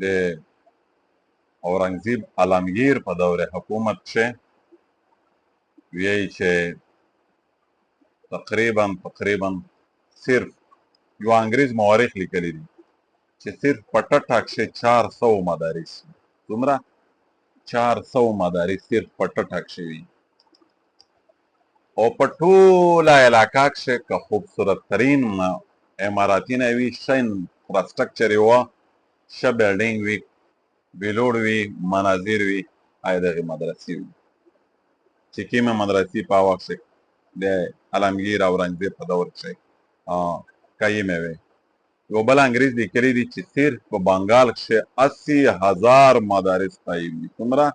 د اورنګزیب عالمگیر په دور حکومت کښې وایي چې تقریبا صرف یو انګریز مورخ لیکلی دي چې صرف په ټټه کښې 400 مدارس څومره 400 مدارس صرف په ټټه کښې وي او په ټوله علاقه کښې که خوبصورت ترین عمارتونه وي ښه انفراسترکچر یې وه ښه بلډینګ وي بلوړ وي مناظر وي هغه دغې مدرسې وي چې کومې مدرسې په هغه وخت کښې د عالمګیر او اورنګزیب په دور کښې قیمې وې یو بل انګریز لیکلی دي چې صرف په بنګال کښې 80,000 مدارس قایم دي څومره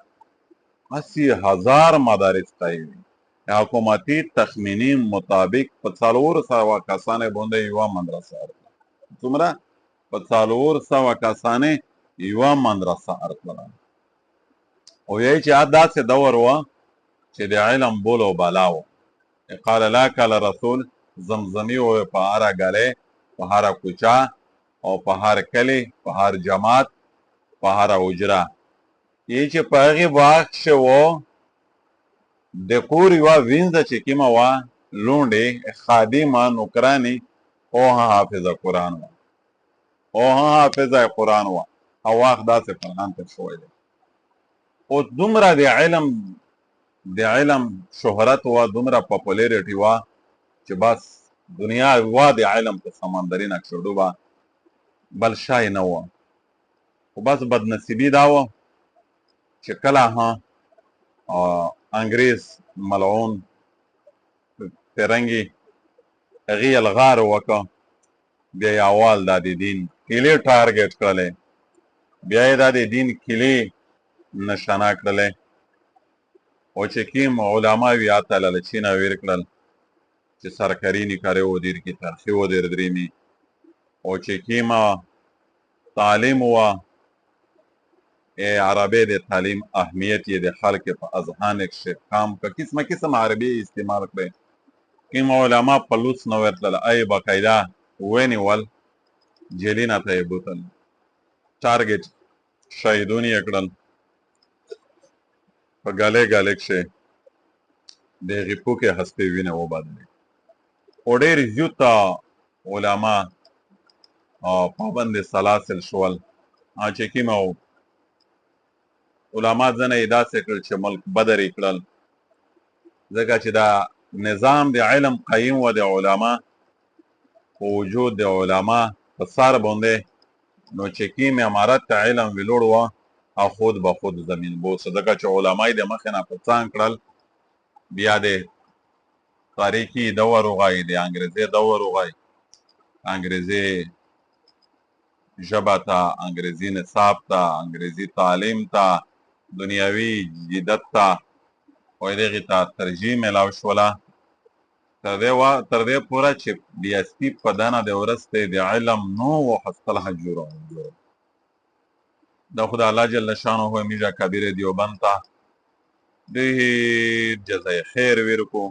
80,000 مدارس قایم دي حکومتي تخمیني مطابق په 400 کسانې باندې یوه مدرسه ارتله څومره په 400 کسانې یوه مدرسه ارتله او یې چې داسې دور وه چې د علم بول او بلا و قال لا قال رسول زمزمي و په هره ګلۍ په هره کوچه او په هر کلي په هر جماعت په هره حجره یې چې په هغې وخت کښې و د کور یوه وینځه چې کومه وه لونډې خادمه نوکرانې او حافظه قرآن وه او حافظه قرآن وه او وخت داسې فرهنګ ته شوی دی او دومره د علم شهرت وه دومره پاپولیریټي وه چې بس دنیا وه د علم په سمندري نقشه ډوبه بل شی نه وه خو بس بدنصیبي دا وه چې کله انګریز ملعون فرنګي هغې الغار وکړه بیا یې اول دا د دین کیلې ټارګېټ کړلې بیا یې دا د دین کیلې نشانه کړلې او چې کوم علما وي هلته لالچینه ویر کړل چې سرکاری نکاره ودیر کی ترخی ودیر دریمی او چې کومه تعلیم وه عربی د تعلیم اهمیت یې د خلک په اذهان کښې کام که قسم عربي استعمال کړی کوم علما په لوڅ نه ورتلل ای باقاعده ونیول جیلینه ته یې بوتل ټارګېټ شهیدون یې کړل په ګالۍ کښې د هغې پوکې هستې وینه وبادلې او ډېر زیاته علما پابند سلاسل شول چې کومه علما ځنه یې داسې کړل چې ملک بدر یې کړل ځکه چې دا نظام د علم قیم و د علما په وجود د علما په سر باندې نو چې کوم امارت ته علم ویلوړ وه او خود به خود زمین بوس ځکه چې علما یې د مخې نه په څنګ کړل بیا د تاریخي دور وغایي د انګریزي دور وغایي انګریزي ژبه ته انګریزي نصاب ته انګریزي تعلیم ته دنیاوي جدت ته او دغې ته ترجیح میلاو شوله تر دې پوره چې ډیاسپي په دنه د ورسته د علم نو وخستل حجوره دا خو د الله جل شانه میجا کبیر دیوبند ته ډېر جزای خیر ورکو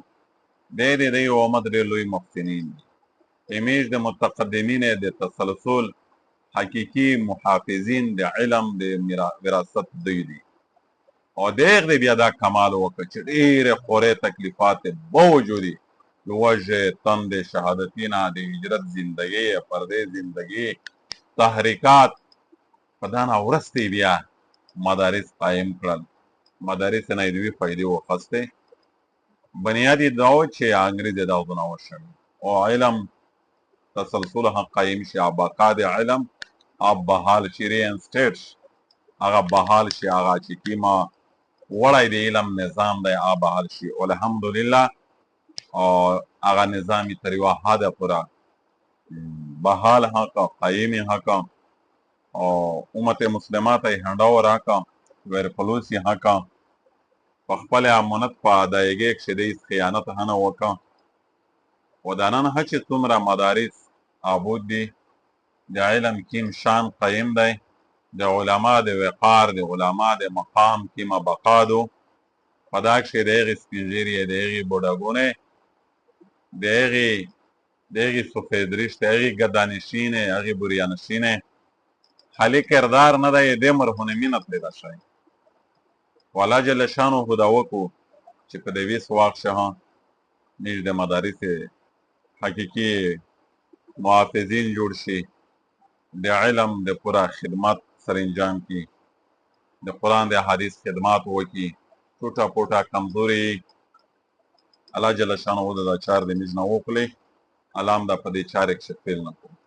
دی یو امت ډېر لوی محسنین امیج د متقدمین د تسلسل حقیقي محافظین د علم د وراثت دوی دي او دغه دی بیا دا کمال وکړه چې ډېرې خورې تکلیفات باوجودي د وجه تند شهادتینه د هجرت زندگی پردې زندگی تحریکات په دانه ورستې بیا مدارس قایم کړل مدارس نه یې دوی فایدې واخیستې بنیاد یې دا و چې انګریز یې دغه وشوي او علم تسلسل هم قایم شي او بقا د علم اب بحال شي رینسټیټ هغه بحال شي هغه چې کومه وړی د علم نظام دی هغه بحال شي الحمدلله او هغه نظام یې تر یوه حده پوره بحال هکه قایم هکه او امت مسلمه ته یې هنډاور هکه ویرفلوس یې هکه په خپل امانت په ادایګۍ کښې د هېڅ خیانت هم نه وکړه و دا نن چې څومره مدارس آبود دي د علم کیم شان قیم دی د علما د وقار د علما د مقام کیمه بقا دو په دا کښې د هغې سپین ږیرې د هغې بوډاګونې د هغې سفید ریشتې هغې ګدانشینې هغې بوریانشینې خالی کردار نه دی دې مرهونه مینه پیدا شي والله جل شانو خدا وکړو چې په دې ویس واقع نیز د مدارس حقیقي محافظین جوړ شي د علم د پوره خدمت سره انجام کی د قرآن د حدیث خدمات وکي ټوټه پوټه کمزوري الله جل شانو د چار د میز نه وکړي علام دا په دې چارې کې فعل نه کوي